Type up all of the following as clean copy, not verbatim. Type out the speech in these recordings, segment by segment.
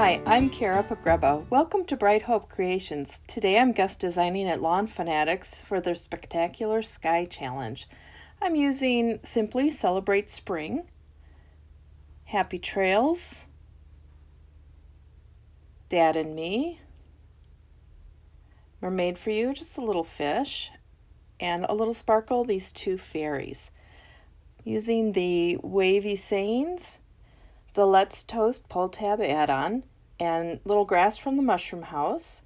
Hi, I'm Kara Pagreba. Welcome to Bright Hope Creations. Today I'm guest designing at Lawn Fanatics for their Spectacular Sky Challenge. I'm using Simply Celebrate Spring, Happy Trails, Dad+Me, Mermaid for You, just a little fish, and a little sparkle, these two fairies. Using the Wavy sayings, the Let's Toast pull tab add-on, and little grass from the mushroom house,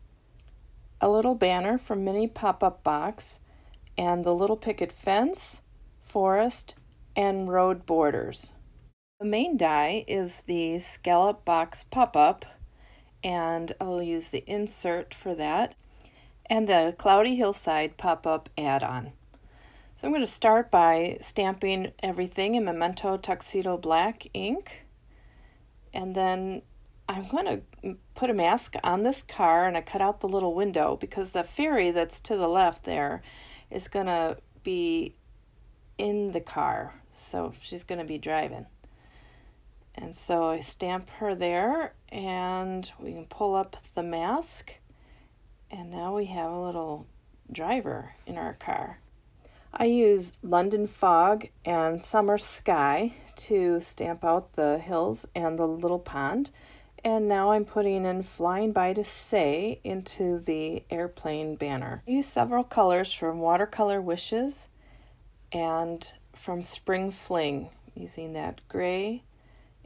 a little banner from Mini Pop-Up Box, and the little picket fence, forest, and road borders. The main die is the Scalloped box pop-up, and I'll use the insert for that, and the Cloudy Hillside pop-up add-on. So I'm going to start by stamping everything in Memento Tuxedo black ink, and then I'm going to put a mask on this car, and I cut out the little window because the fairy that's to the left there is going to be in the car, so she's going to be driving. And so I stamp her there, and we can pull up the mask, and now we have a little driver in our car. I use London Fog and Summer Sky to stamp out the hills and the little pond. And now I'm putting in Flying By to Say into the airplane banner. I use several colors from Watercolor Wishes and from Spring Fling, using that gray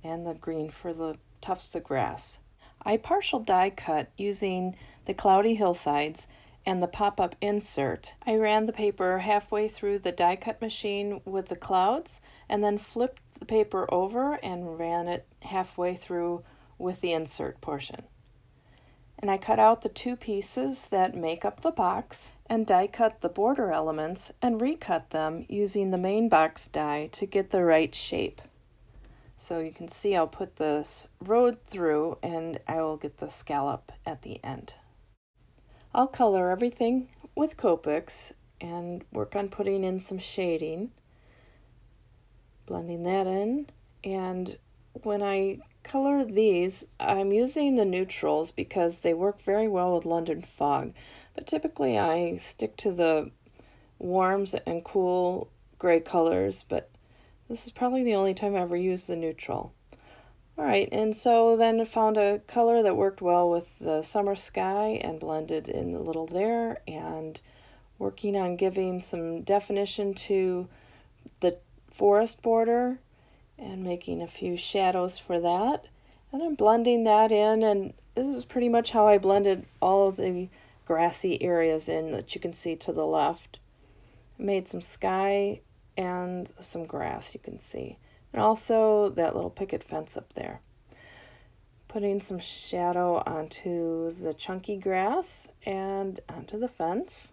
and the green for the tufts of grass. I partial die cut using the Cloudy Hillsides and the pop-up insert. I ran the paper halfway through the die cut machine with the clouds and then flipped the paper over and ran it halfway through with the insert portion. And I cut out the two pieces that make up the box and die cut the border elements and recut them using the main box die to get the right shape. So you can see I'll put this road through and I will get the scallop at the end. I'll color everything with Copics and work on putting in some shading, blending that in, and when I color these, I'm using the neutrals because they work very well with London Fog, but typically I stick to the warms and cool gray colors, but this is probably the only time I ever used the neutral. Alright, and so then I found a color that worked well with the summer sky and blended in a little there, and working on giving some definition to the forest border and making a few shadows for that, and then blending that in, and this is pretty much how I blended all of the grassy areas in that you can see to the left. I made some sky and some grass you can see, and also that little picket fence up there. Putting some shadow onto the chunky grass and onto the fence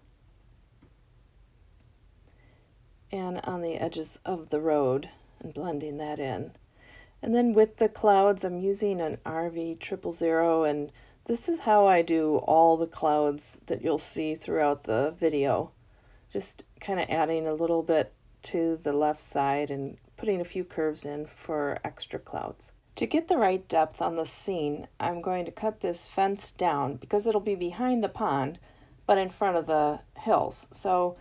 and on the edges of the road, and blending that in. And then with the clouds, I'm using an RV 000, and this is how I do all the clouds that you'll see throughout the video. Just kind of adding a little bit to the left side and putting a few curves in for extra clouds. To get the right depth on the scene, I'm going to cut this fence down because it'll be behind the pond, but in front of the hills. So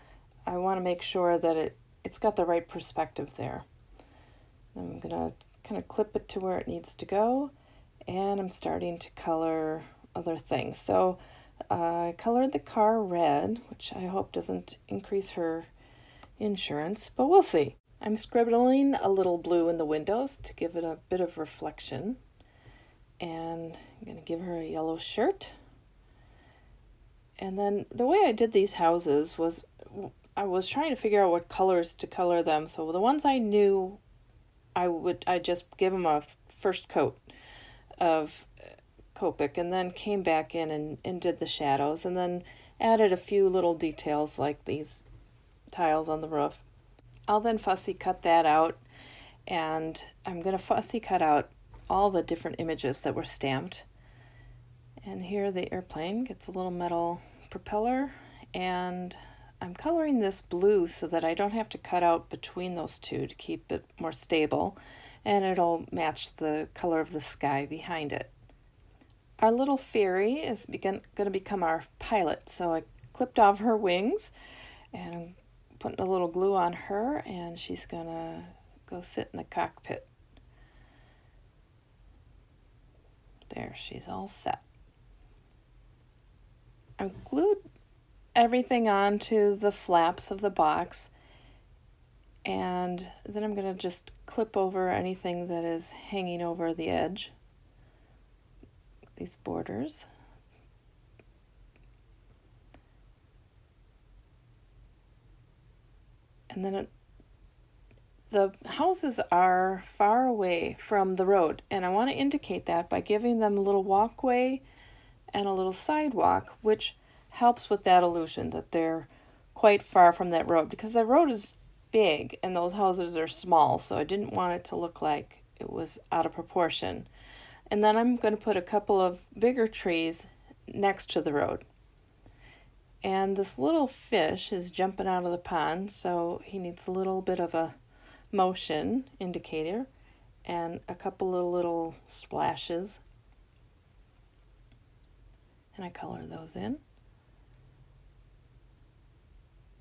I want to make sure that it's got the right perspective there. I'm going to kind of clip it to where it needs to go, and I'm starting to color other things. So I colored the car red, which I hope doesn't increase her insurance, but we'll see. I'm scribbling a little blue in the windows to give it a bit of reflection, and I'm going to give her a yellow shirt. And then the way I did these houses was I was trying to figure out what colors to color them. So the ones I knew, I just give them a first coat of Copic, and then came back in and did the shadows, and then added a few little details like these tiles on the roof. I'll then fussy cut that out, and I'm going to fussy cut out all the different images that were stamped. And here the airplane gets a little metal propeller, and I'm coloring this blue so that I don't have to cut out between those two to keep it more stable, and it'll match the color of the sky behind it. Our little fairy is going to become our pilot. So I clipped off her wings and I'm putting a little glue on her, and she's going to go sit in the cockpit. There, she's all set. I've glued everything onto the flaps of the box, and then I'm going to just clip over anything that is hanging over the edge, these borders. And then the houses are far away from the road, and I want to indicate that by giving them a little walkway and a little sidewalk, which helps with that illusion that they're quite far from that road, because the road is big and those houses are small, so I didn't want it to look like it was out of proportion. And then I'm going to put a couple of bigger trees next to the road. And this little fish is jumping out of the pond, so he needs a little bit of a motion indicator and a couple of little splashes. And I color those in.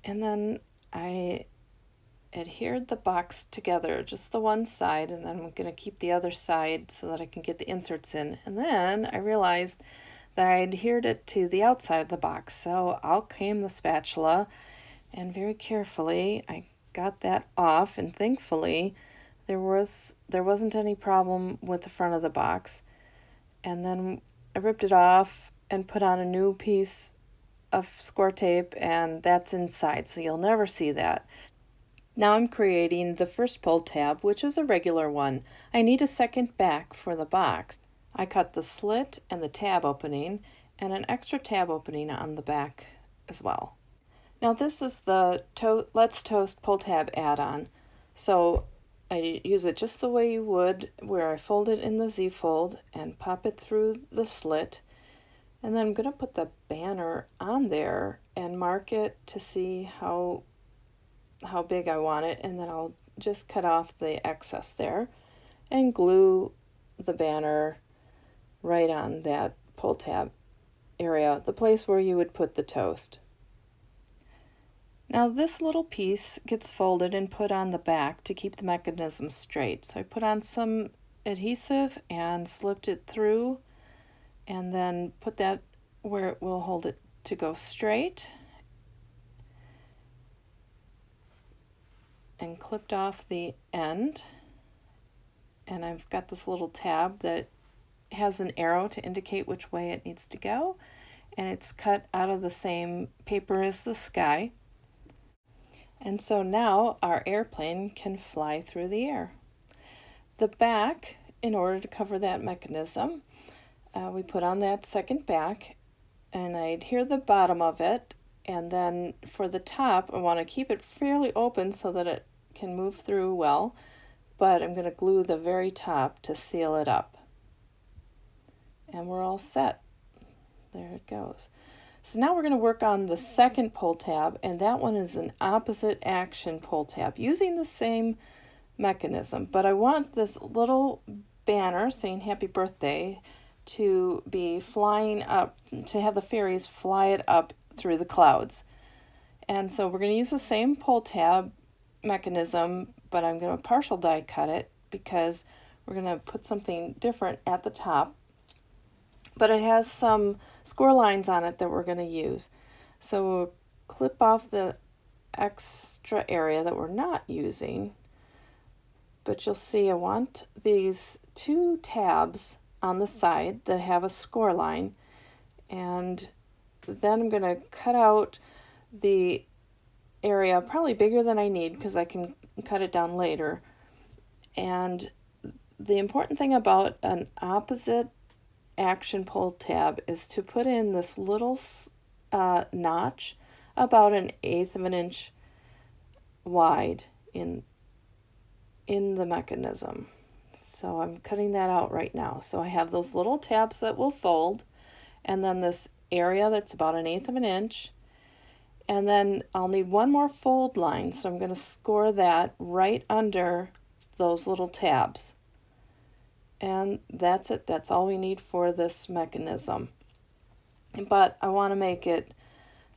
And then I adhered the box together, just the one side, and then I'm going to keep the other side so that I can get the inserts in. And then I realized that I adhered it to the outside of the box. So out came the spatula, and very carefully I got that off, and thankfully there wasn't any problem with the front of the box. And then I ripped it off and put on a new piece of score tape, and that's inside, so you'll never see that. Now I'm creating the first pull tab, which is a regular one. I need a second back for the box. I cut the slit and the tab opening and an extra tab opening on the back as well. Now this is the Let's Toast pull tab add-on. So I use it just the way you would, where I fold it in the Z-fold and pop it through the slit. And then I'm going to put the banner on there and mark it to see how big I want it, and then I'll just cut off the excess there and glue the banner right on that pull tab area, the place where you would put the toast. Now this little piece gets folded and put on the back to keep the mechanism straight. So I put on some adhesive and slipped it through, and then put that where it will hold it to go straight, and clipped off the end. And I've got this little tab that has an arrow to indicate which way it needs to go, and it's cut out of the same paper as the sky. And so now our airplane can fly through the air. The back, in order to cover that mechanism, we put on that second back, and I adhere the bottom of it, and then for the top I want to keep it fairly open so that it can move through well, but I'm going to glue the very top to seal it up. And we're all set. There it goes. So now we're going to work on the second pull tab, and that one is an opposite action pull tab using the same mechanism, but I want this little banner saying happy birthday to be flying up, to have the fairies fly it up through the clouds. And so we're going to use the same pull tab mechanism, but I'm going to partial die cut it because we're going to put something different at the top. But it has some score lines on it that we're going to use. So we'll clip off the extra area that we're not using. But you'll see I want these two tabs on the side that have a score line. And then I'm going to cut out the area probably bigger than I need because I can cut it down later. And the important thing about an opposite action pull tab is to put in this little notch about 1/8 of an inch wide in the mechanism. So I'm cutting that out right now. So I have those little tabs that will fold, and then this area that's about 1/8 of an inch, and then I'll need one more fold line, so I'm going to score that right under those little tabs. And that's it. That's all we need for this mechanism. But I want to make it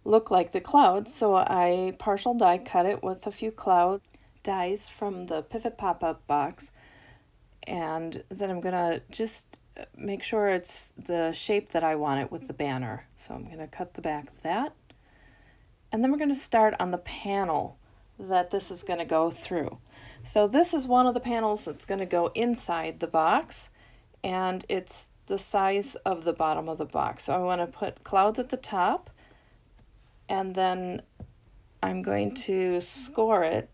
look like the clouds, so I partial die cut it with a few cloud dies from the Pivot pop-up box, and then I'm gonna just make sure it's the shape that I want it with the banner. So I'm gonna cut the back of that, and then we're gonna start on the panel that this is gonna go through. So this is one of the panels that's gonna go inside the box, and it's the size of the bottom of the box. So I want to put clouds at the top, and then I'm going to score it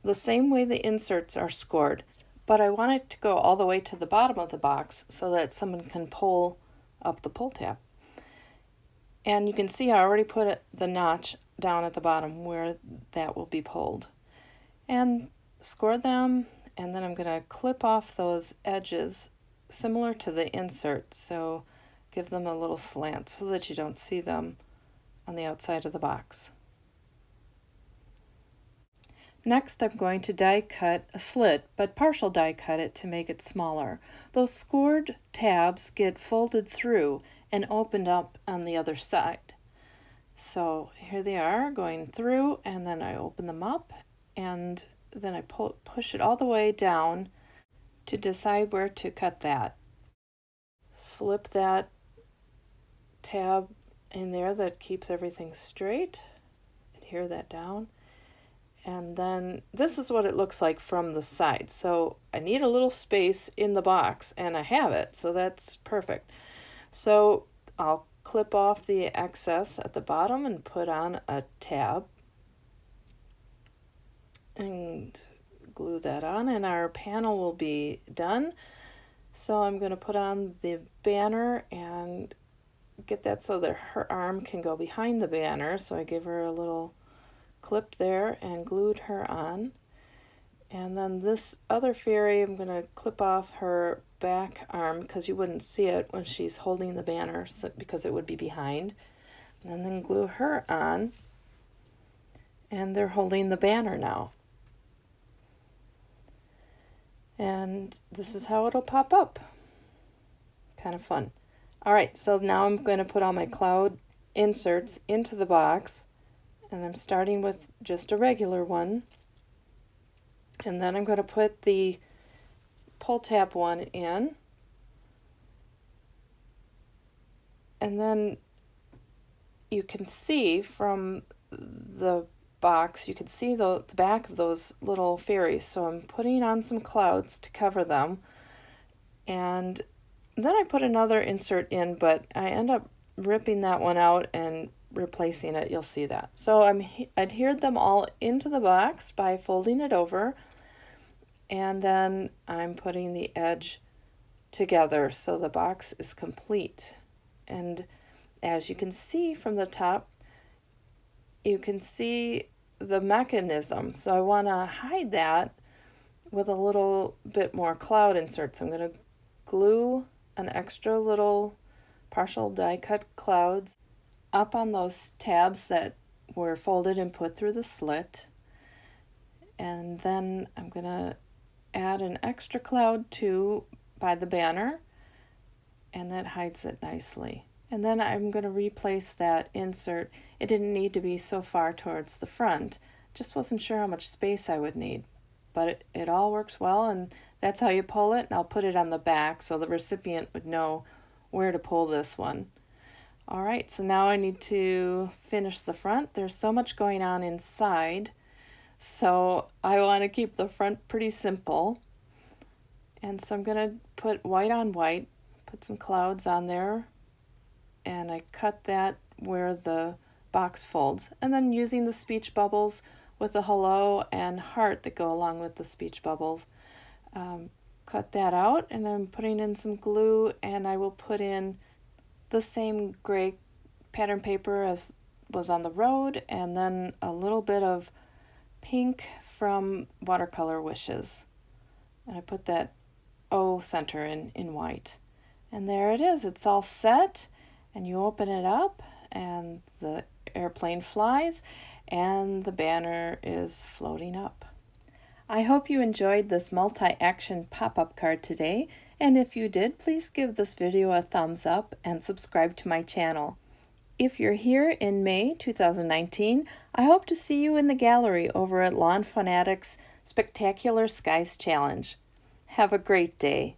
the same way the inserts are scored, but I want it to go all the way to the bottom of the box so that someone can pull up the pull tab. And you can see I already put the notch down at the bottom where that will be pulled. And score them, and then I'm going to clip off those edges similar to the insert, so give them a little slant so that you don't see them on the outside of the box. Next, I'm going to die cut a slit, but partial die cut it to make it smaller. Those scored tabs get folded through and opened up on the other side. So here they are going through, and then I open them up, and then I push it all the way down to decide where to cut that. Slip that tab in there that keeps everything straight. Adhere that down. And then this is what it looks like from the side. So I need a little space in the box, and I have it, so that's perfect. So I'll clip off the excess at the bottom and put on a tab and glue that on, and our panel will be done. So I'm going to put on the banner and get that so that her arm can go behind the banner. So I give her a little clip there and glued her on. And then this other fairy, I'm going to clip off her back arm because you wouldn't see it when she's holding the banner, so, because it would be behind. And then glue her on. And they're holding the banner now. And this is how it'll pop up. Kind of fun. All right, so now I'm going to put all my cloud inserts into the box, and I'm starting with just a regular one. And then I'm going to put the pull tab one in. And then you can see from the box, you can see the back of those little fairies. So I'm putting on some clouds to cover them. And then I put another insert in, but I end up ripping that one out and replacing it. You'll see that. So I'm adhered them all into the box by folding it over. And then I'm putting the edge together so the box is complete. And as you can see from the top, you can see the mechanism. So I want to hide that with a little bit more cloud inserts. I'm going to glue an extra little partial die cut clouds up on those tabs that were folded and put through the slit. And then I'm going to add an extra cloud too by the banner, and that hides it nicely. And then I'm going to replace that insert. It didn't need to be so far towards the front. Just wasn't sure how much space I would need. But it all works well, and that's how you pull it. And I'll put it on the back so the recipient would know where to pull this one. All right, so now I need to finish the front. There's so much going on inside, so I want to keep the front pretty simple. And so I'm going to put white on white, put some clouds on there, and I cut that where the box folds. And then using the speech bubbles with the hello and heart that go along with the speech bubbles, cut that out, and I'm putting in some glue, and I will put in the same gray pattern paper as was on the road, and then a little bit of pink from Watercolor Wishes. And I put that O center in white. And there it is. It's all set. And you open it up, and the airplane flies, and the banner is floating up. I hope you enjoyed this multi-action pop-up card today, And if you did, please give this video a thumbs up and subscribe to my channel. If you're here in May 2019, I hope to see you in the gallery over at Lawn Fanatic's Spectacular Skies Challenge. Have a great day.